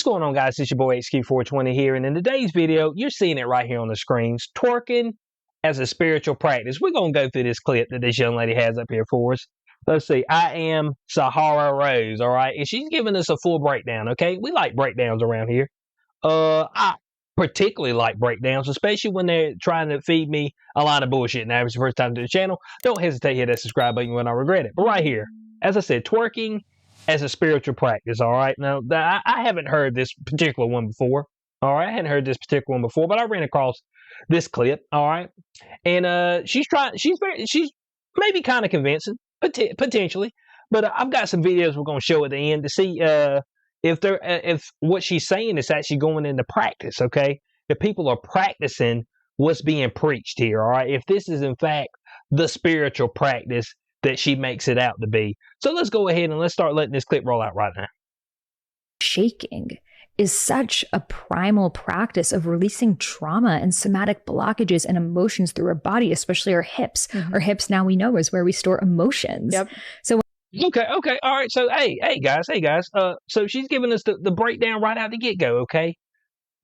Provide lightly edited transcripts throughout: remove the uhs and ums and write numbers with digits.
What's going on, guys? It's your boy HQ420 here, and in today's video, you're seeing it right here on the screens, twerking as a spiritual practice. We're going to go through this clip that this young lady has up here for us. Let's see. I am Sahara Rose, all right? And she's giving us a full breakdown, okay? We like breakdowns around here. I particularly like breakdowns, especially when they're trying to feed me a line of bullshit. Now, if it's your first time to the channel, don't hesitate to hit that subscribe button when I regret it. But right here, as I said, twerking as a spiritual practice, all right? Now, I haven't heard this particular one before, all right? I hadn't heard this particular one before, but I ran across this clip, all right? And she's maybe kind of convincing, potentially, but I've got some videos we're going to show at the end to see if what she's saying is actually going into practice, okay? If people are practicing what's being preached here, all right? If this is, in fact, the spiritual practice that she makes it out to be. So let's go ahead and let's start letting this clip roll out right now. Shaking is such a primal practice of releasing trauma and somatic blockages and emotions through our body, especially our hips. Our hips, now we know, is where we store emotions. Yep. So Okay, all right. So hey guys. So she's giving us the breakdown right out the get-go, okay?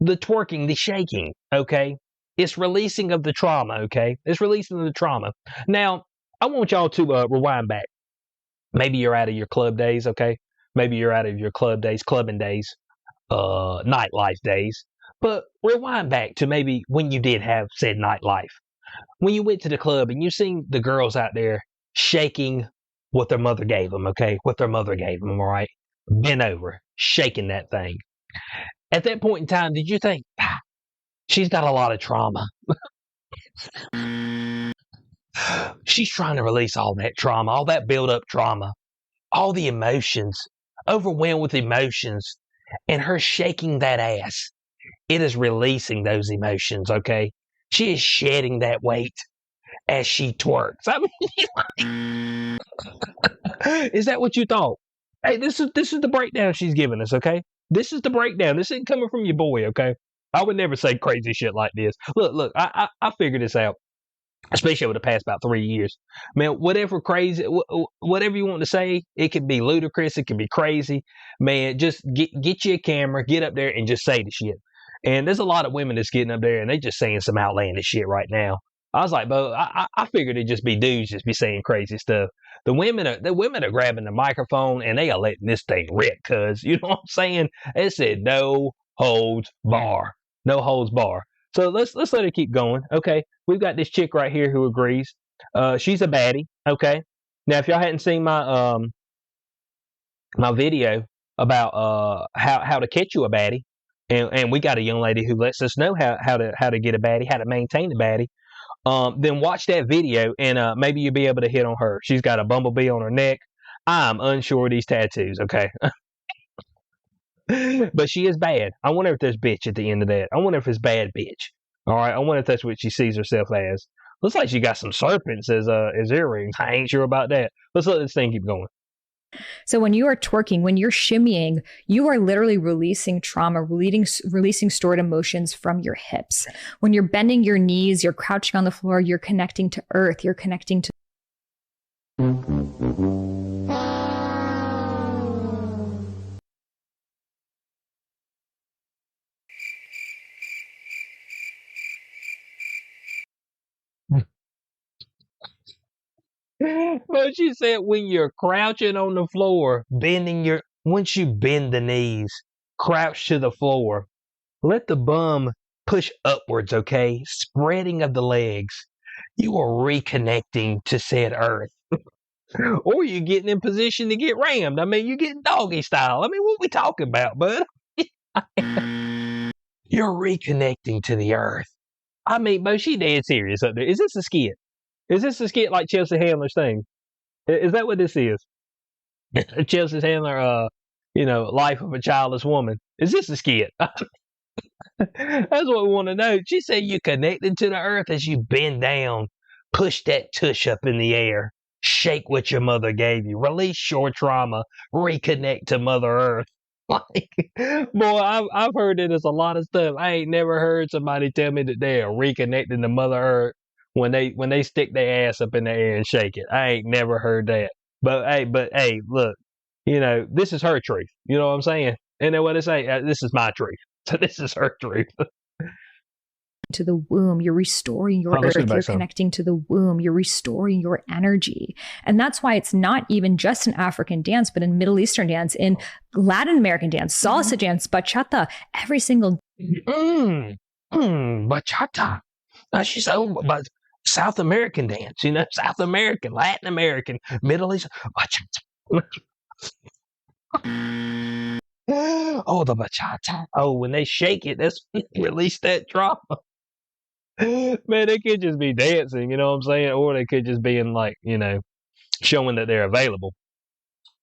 The twerking, the shaking, okay? It's releasing of the trauma, okay? It's releasing of the trauma. Now, I want y'all to rewind back. Maybe you're out of your club days, okay? Maybe you're out of your club days, clubbing days, nightlife days. But rewind back to maybe when you did have said nightlife. When you went to the club and you seen the girls out there shaking what their mother gave them, okay? What their mother gave them, all right? Bent over, shaking that thing. At that point in time, did you think, she's got a lot of trauma? She's trying to release all that trauma, all that build-up trauma, all the emotions, overwhelmed with emotions, and her shaking that ass. It is releasing those emotions, okay? She is shedding that weight as she twerks. I mean, is that what you thought? Hey, this is the breakdown she's giving us, okay? This is the breakdown. This isn't coming from your boy, okay? I would never say crazy shit like this. Look, I figured this out. Especially over the past about 3 years. Man, whatever crazy, whatever you want to say, it can be ludicrous, it can be crazy. Man, just get you a camera, get up there and just say the shit. And there's a lot of women that's getting up there and they just saying some outlandish shit right now. I was like, bro, I figured it'd just be dudes just be saying crazy stuff. The women are grabbing the microphone and they are letting this thing rip, cuz, you know what I'm saying? It said no holds bar. No holds bar. So let's let it keep going. Okay, we've got this chick right here who agrees. She's a baddie. Okay. Now, if y'all hadn't seen my my video about how to catch you a baddie, and we got a young lady who lets us know how to get a baddie, how to maintain a baddie. Then watch that video and maybe you'll be able to hit on her. She's got a bumblebee on her neck. I'm unsure of these tattoos. Okay. But she is bad. I wonder if there's bitch at the end of that. I wonder if it's bad bitch. All right. I wonder if that's what she sees herself as. Looks like she got some serpents as earrings. I ain't sure about that. Let's let this thing keep going. So when you are twerking, when you're shimmying, you are literally releasing trauma, releasing stored emotions from your hips. When you're bending your knees, you're crouching on the floor, you're connecting to earth, you're connecting to But she said when you're crouching on the floor, once you bend the knees, crouch to the floor, let the bum push upwards, okay? Spreading of the legs. You are reconnecting to said earth. Or you're getting in position to get rammed. I mean, you're getting doggy style. I mean, what we talking about, bud? You're reconnecting to the earth. I mean, but she dead serious up there. Is this a skit? Is this a skit like Chelsea Handler's thing? Is that what this is? Chelsea Handler, Life of a Childless Woman. Is this a skit? That's what we want to know. She said you connected to the earth as you bend down, push that tush up in the air, shake what your mother gave you, release your trauma, reconnect to Mother Earth. Like, boy, I've heard that there's a lot of stuff. I ain't never heard somebody tell me that they are reconnecting to Mother Earth when they stick their ass up in the air and shake it. I ain't never heard that. But hey, look, this is her truth. You know what I'm saying? And then what they say, this is my truth. So this is her truth. To the womb, you're restoring your earth, you're connecting to the womb, you're restoring your energy. And that's why it's not even just in African dance, but in Middle Eastern dance, in Latin American dance, salsa dance, bachata, every single bachata. She's but South American dance, South American, Latin American, Middle East, bachata. Oh, the bachata. Oh, when they shake it, that's release that trauma. Man, they could just be dancing, you know what I'm saying? Or they could just be in showing that they're available.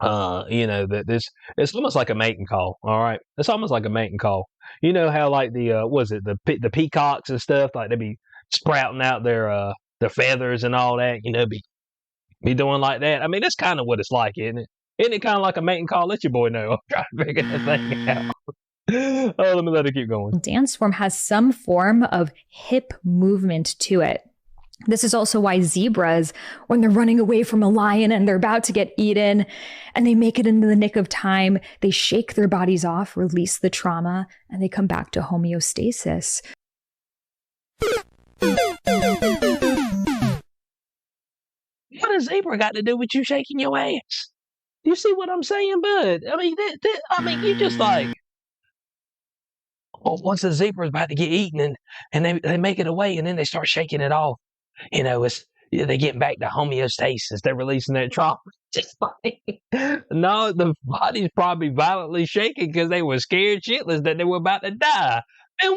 That it's almost like a mating call. All right. It's almost like a mating call. You know how like the peacocks and stuff, like they be sprouting out their feathers and all that, be doing like that. I mean, that's kind of what it's like, isn't it? Isn't it kind of like a mating call? Let your boy know. I'm trying to figure that thing out. Oh, let me let it keep going. Dance form has some form of hip movement to it. This is also why zebras, when they're running away from a lion and they're about to get eaten and they make it into the nick of time, they shake their bodies off, release the trauma, and they come back to homeostasis. What has zebra got to do with you shaking your ass? You see what I'm saying, bud? I mean, you just like, once a zebra is about to get eaten and they make it away and then they start shaking it off, they're getting back to homeostasis. They're releasing that trauma. Just like, no, the body's probably violently shaking because they were scared shitless that they were about to die. And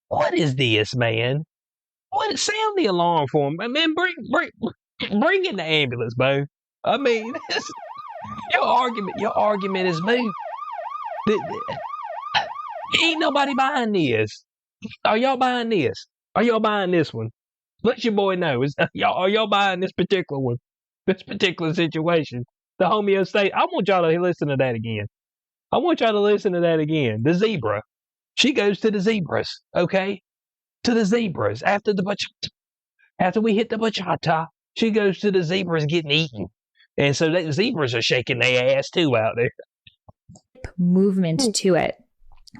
what is this, man? Sound the alarm for them. Man, bring in the ambulance, Bo. I mean, your argument is moot. Ain't nobody buying this. Are y'all buying this? Are y'all buying this one? Let your boy know. Are y'all buying this particular one? This particular situation? The homeostasis. I want y'all to listen to that again. The zebra. She goes to the zebras, okay? To the zebras. After we hit the bachata, she goes to the zebras getting eaten. And so the zebras are shaking their ass too out there. Movement to it.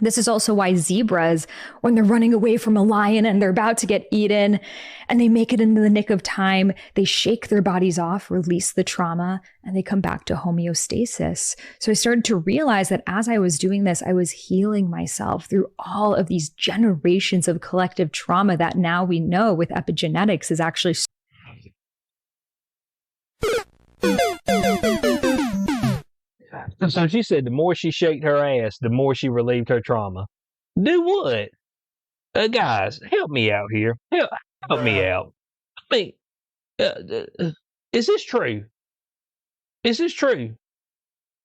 This is also why zebras, when they're running away from a lion and they're about to get eaten and they make it into the nick of time, they shake their bodies off, release the trauma, and they come back to homeostasis. So I started to realize that as I was doing this, I was healing myself through all of these generations of collective trauma that now we know with epigenetics is actually So she said the more she shaked her ass, the more she relieved her trauma. Do what? Guys, help me out here. Help me out. I mean, is this true? Is this true?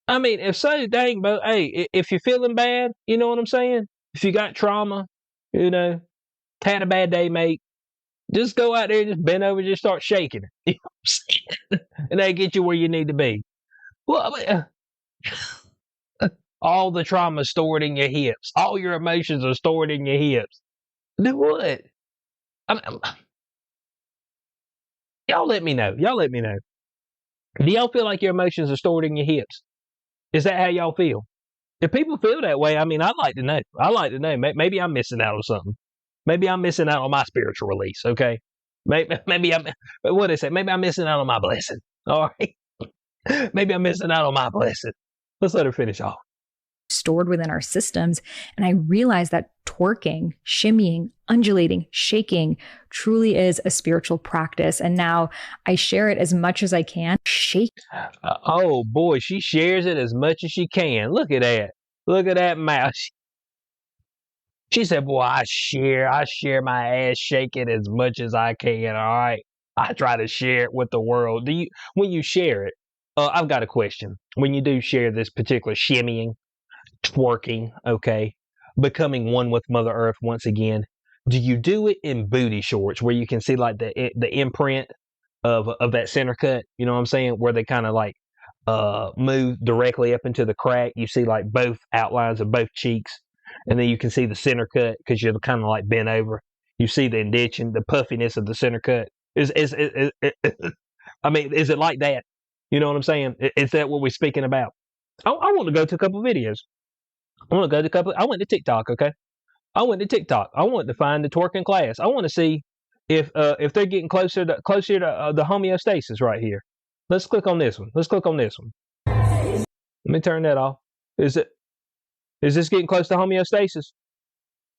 I mean, if so, dang, but hey, if you're feeling bad, you know what I'm saying? If you got trauma, had a bad day, mate, just go out there and just bend over and just start shaking it. You know what I'm saying? And that'll get you where you need to be. Well, I mean, all the trauma stored in your hips. All your emotions are stored in your hips. Do what? Y'all let me know. Do y'all feel like your emotions are stored in your hips? Is that how y'all feel? If people feel that way, I mean, I'd like to know. Maybe I'm missing out on something. Maybe I'm missing out on my spiritual release, okay? Maybe what they say? Maybe I'm missing out on my blessing. All right? Maybe I'm missing out on my blessing. Let's let her finish off. Stored within our systems. And I realized that twerking, shimmying, undulating, shaking truly is a spiritual practice. And now I share it as much as I can. Shake. Oh boy, she shares it as much as she can. Look at that. Look at that mouth. She said, boy, I share my ass shaking as much as I can. All right. I try to share it with the world. When you share it, I've got a question. When you do share this particular shimmying, twerking, okay, becoming one with Mother Earth once again, do you do it in booty shorts where you can see like the imprint of that center cut? You know what I'm saying? Where they kind of like move directly up into the crack. You see like both outlines of both cheeks, and then you can see the center cut because you're kind of like bent over. You see the indention, the puffiness of the center cut. I mean, is it like that? You know what I'm saying? Is that what we're speaking about? I want to go to a couple videos. I went to TikTok, okay? I went to TikTok. I want to find the twerking class. I want to see if they're getting closer to the homeostasis right here. Let's click on this one. Let me turn that off. Is this getting close to homeostasis?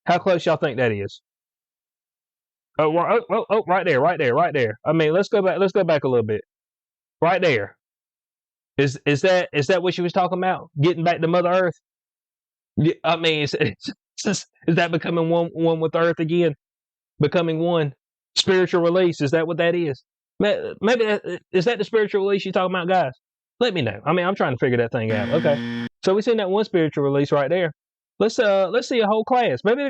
How close y'all think that is? Oh, right there. I mean, let's go back a little bit. Right there. Is that what she was talking about? Getting back to Mother Earth? Yeah, I mean, is that becoming one with Earth again? Becoming one? Spiritual release? Is that what that is? Maybe is that the spiritual release you're talking about, guys? Let me know. I mean, I'm trying to figure that thing out. Okay, so we seen that one spiritual release right there. Let's see a whole class. Maybe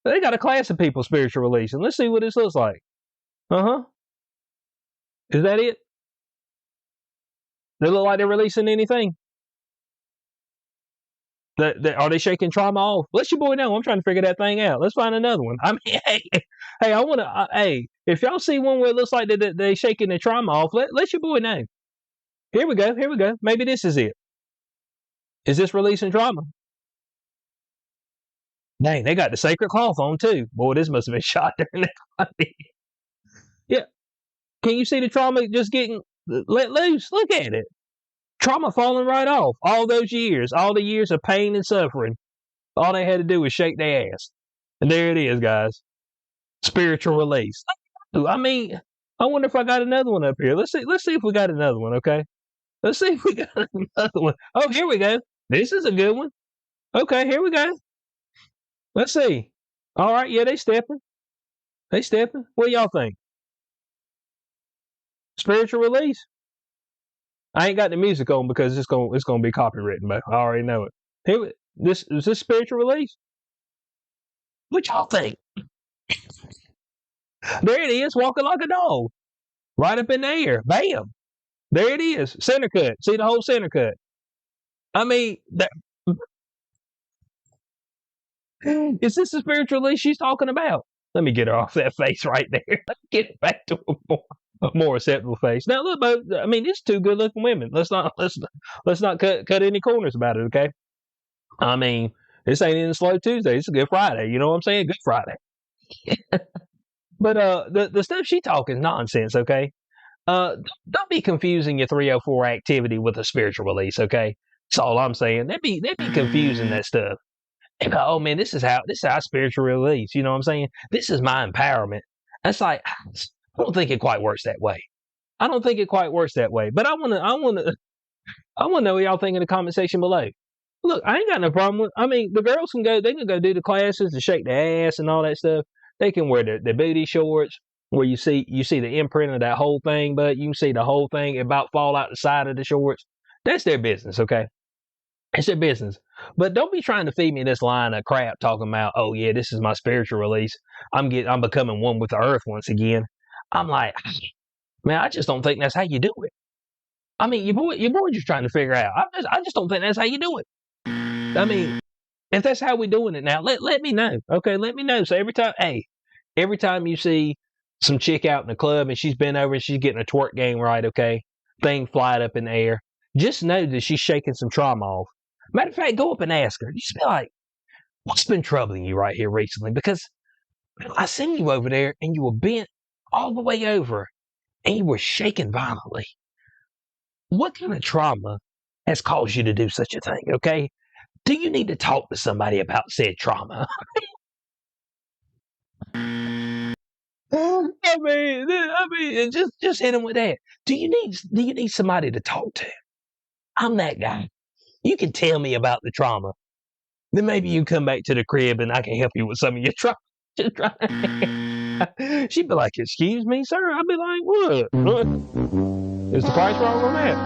they got a class of people spiritual release, and let's see what this looks like. Is that it? They look like they're releasing anything. Are they shaking trauma off? Let your boy know. I'm trying to figure that thing out. Let's find another one. I mean, hey, I want to. Hey, if y'all see one where it looks like they shaking the trauma off, let your boy know. Here we go. Maybe this is it. Is this releasing trauma? Dang, they got the sacred cloth on too. Boy, this must have been shot during that. Yeah. Can you see the trauma just getting let loose? Look at it. Trauma falling right off. All those years, all the years of pain and suffering. All they had to do was shake their ass. And there it is, guys. Spiritual release. I mean, I wonder if I got another one up here. Let's see if we got another one, okay? Let's see if we got another one. Oh, here we go. This is a good one. Okay, here we go. Let's see. All right, yeah, they stepping. What do y'all think? Spiritual release? I ain't got the music on because it's gonna be copywritten, but I already know it. Here, is this spiritual release? What y'all think? There it is, walking like a dog, right up in the air. Bam! There it is, center cut. See the whole center cut. I mean, is this the spiritual release she's talking about? Let me get her off that face right there. Let's get it back to a more acceptable face. Now look, I mean, these two good-looking women. Let's not cut any corners about it, okay? I mean, this ain't even Slow Tuesday. It's a Good Friday. You know what I'm saying? Good Friday. But the stuff she talking is nonsense, okay? Don't be confusing your 304 activity with a spiritual release, okay? That's all I'm saying. They'd be confusing that stuff. They go, oh man, this is how spiritual release. You know what I'm saying? This is my empowerment. That's like, I don't think it quite works that way. But I wanna know what y'all think in the comment section below. Look, I ain't got no problem with. I mean, the girls can go. They can go do the classes to shake their ass and all that stuff. They can wear their booty shorts where you see the imprint of that whole thing, but you can see the whole thing about fall out the side of the shorts. That's their business, okay? It's their business. But don't be trying to feed me this line of crap talking about, oh yeah, this is my spiritual release. I'm becoming one with the earth once again. I'm like, man, I just don't think that's how you do it. I mean, your boy just trying to figure out. I just don't think that's how you do it. I mean, if that's how we're doing it now, let me know. Okay, let me know. So every time you see some chick out in the club and she's bent over and she's getting a twerk game right, okay, thing flying up in the air, just know that she's shaking some trauma off. Matter of fact, go up and ask her. Just be like, what's been troubling you right here recently? Because I seen you over there and you were bent all the way over and you were shaking violently. What kind of trauma has caused you to do such a thing, okay? Do you need to talk to somebody about said trauma? I mean, just hit him with that. Do you need somebody to talk to? I'm that guy. You can tell me about the trauma. Then maybe you come back to the crib and I can help you with some of your trauma. She'd be like, excuse me, sir? I'd be like, what? Is the price wrong on that?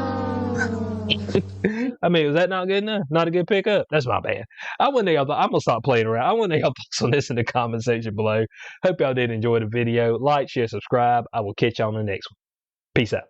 I mean, was that not good enough? Not a good pickup? That's my bad. I'm going to stop playing around. I want to know y'all thoughts on this in the comment section below. Hope y'all did enjoy the video. Like, share, subscribe. I will catch y'all on the next one. Peace out.